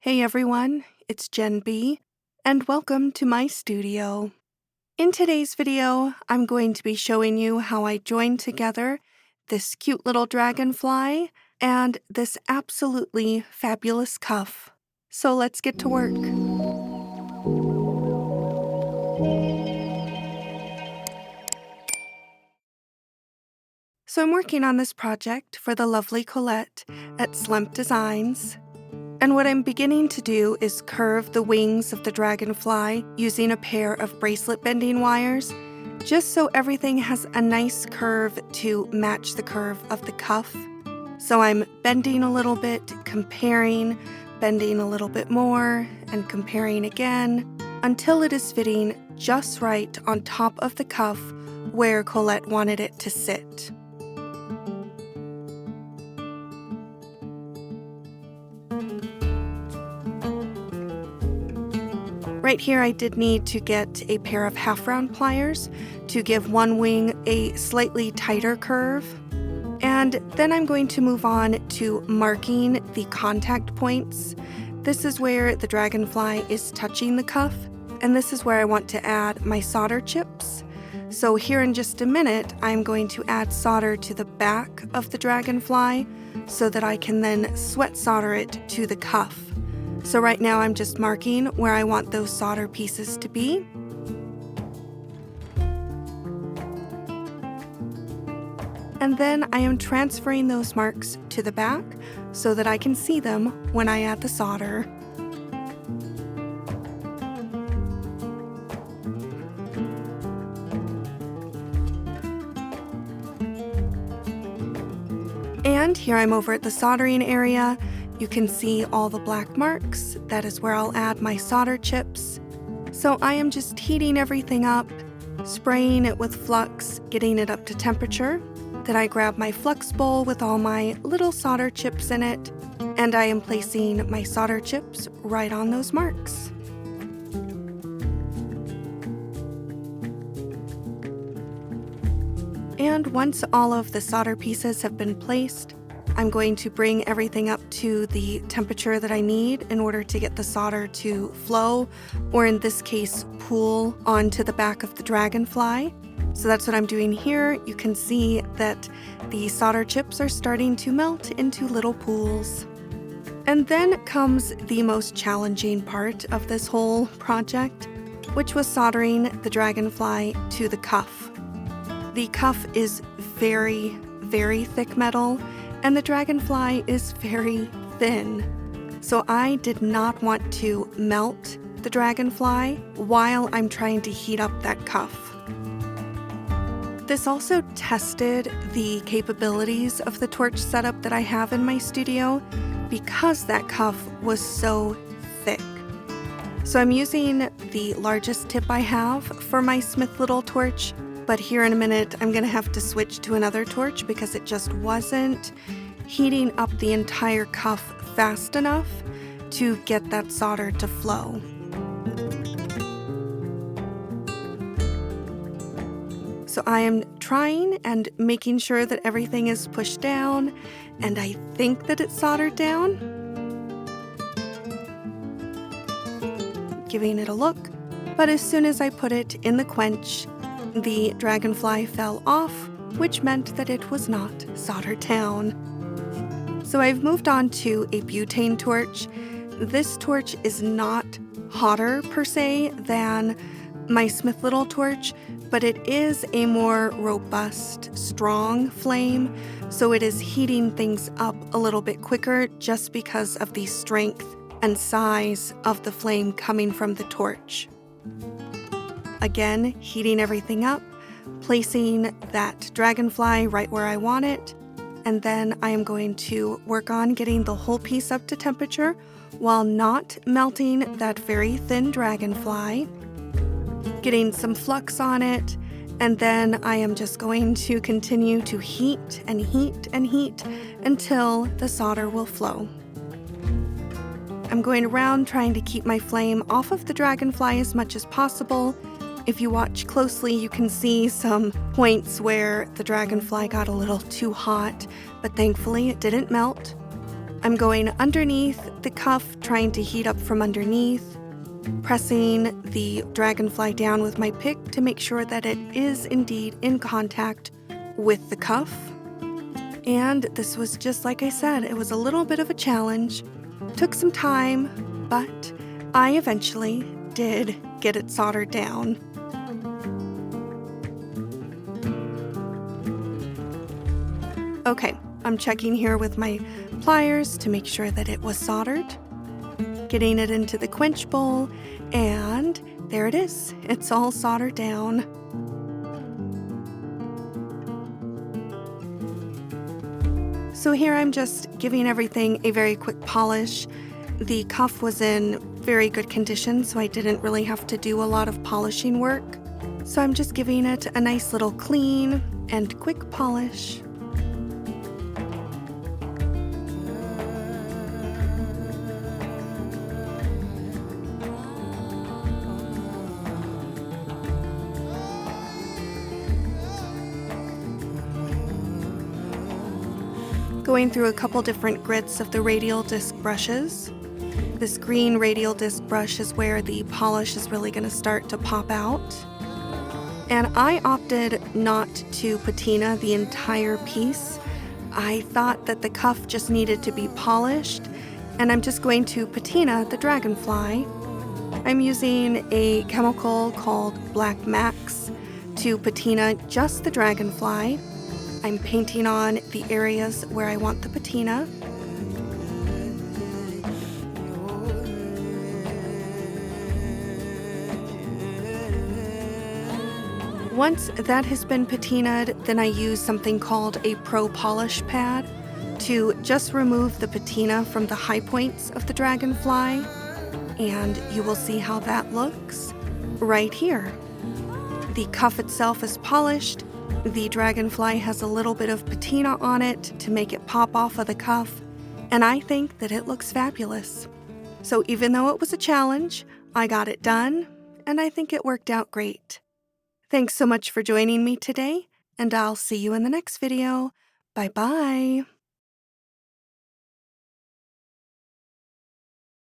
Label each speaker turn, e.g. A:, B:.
A: Hey everyone, it's Jen B, and welcome to my studio. In today's video, I'm going to be showing you how I joined together this cute little dragonfly and this absolutely fabulous cuff. So let's get to work. So I'm working on this project for the lovely Colette at Slemp Designs. And what I'm beginning to do is curve the wings of the dragonfly using a pair of bracelet bending wires, just so everything has a nice curve to match the curve of the cuff. So I'm bending a little bit, comparing, bending a little bit more, and comparing again, until it is fitting just right on top of the cuff where Colette wanted it to sit. Right here I did need to get a pair of half-round pliers to give one wing a slightly tighter curve. And then I'm going to move on to marking the contact points. This is where the dragonfly is touching the cuff, and this is where I want to add my solder chips. So here in just a minute, I'm going to add solder to the back of the dragonfly so that I can then sweat solder it to the cuff. So right now I'm just marking where I want those solder pieces to be. And then I am transferring those marks to the back so that I can see them when I add the solder. And here I'm over at the soldering area. You can see all the black marks. That is where I'll add my solder chips. So I am just heating everything up, spraying it with flux, getting it up to temperature. Then I grab my flux bowl with all my little solder chips in it, and I am placing my solder chips right on those marks. And once all of the solder pieces have been placed, I'm going to bring everything up to the temperature that I need in order to get the solder to flow, or in this case, pool onto the back of the dragonfly. So that's what I'm doing here. You can see that the solder chips are starting to melt into little pools. And then comes the most challenging part of this whole project, which was soldering the dragonfly to the cuff. The cuff is very, very thick metal, and the dragonfly is very thin. So I did not want to melt the dragonfly while I'm trying to heat up that cuff. This also tested the capabilities of the torch setup that I have in my studio because that cuff was so thick. So I'm using the largest tip I have for my Smith Little torch, but here in a minute I'm going to have to switch to another torch because it just wasn't heating up the entire cuff fast enough to get that solder to flow. So I am trying and making sure that everything is pushed down, and I think that it's soldered down. Giving it a look, but as soon as I put it in the quench, the dragonfly fell off, which meant that it was not soldered down. So I've moved on to a butane torch. This torch is not hotter per se than my Smith Little torch, but it is a more robust, strong flame, so it is heating things up a little bit quicker just because of the strength and size of the flame coming from the torch. Again, heating everything up, placing that dragonfly right where I want it, and then I am going to work on getting the whole piece up to temperature while not melting that very thin dragonfly, getting some flux on it, and then I am just going to continue to heat and heat and heat until the solder will flow. I'm going around trying to keep my flame off of the dragonfly as much as possible. If you watch closely, you can see some points where the dragonfly got a little too hot, but thankfully it didn't melt. I'm going underneath the cuff, trying to heat up from underneath, pressing the dragonfly down with my pick to make sure that it is indeed in contact with the cuff. And this was just like I said, it was a little bit of a challenge. Took some time, but I eventually did get it soldered down. Okay, I'm checking here with my pliers to make sure that it was soldered. Getting it into the quench bowl, and there it is. It's all soldered down. So here I'm just giving everything a very quick polish. The cuff was in very good condition, so I didn't really have to do a lot of polishing work. So I'm just giving it a nice little clean and quick polish. Going through a couple different grits of the radial disc brushes. This green radial disc brush is where the polish is really going to start to pop out. And I opted not to patina the entire piece. I thought that the cuff just needed to be polished, and I'm just going to patina the dragonfly. I'm using a chemical called Black Max to patina just the dragonfly. I'm painting on the areas where I want the patina. Once that has been patinaed, then I use something called a Pro Polish pad to just remove the patina from the high points of the dragonfly. And you will see how that looks right here. The cuff itself is polished. The dragonfly has a little bit of patina on it to make it pop off of the cuff, and I think that it looks fabulous. So even though it was a challenge, I got it done, and I think it worked out great. Thanks so much for joining me today, and I'll see you in the next video. Bye-bye.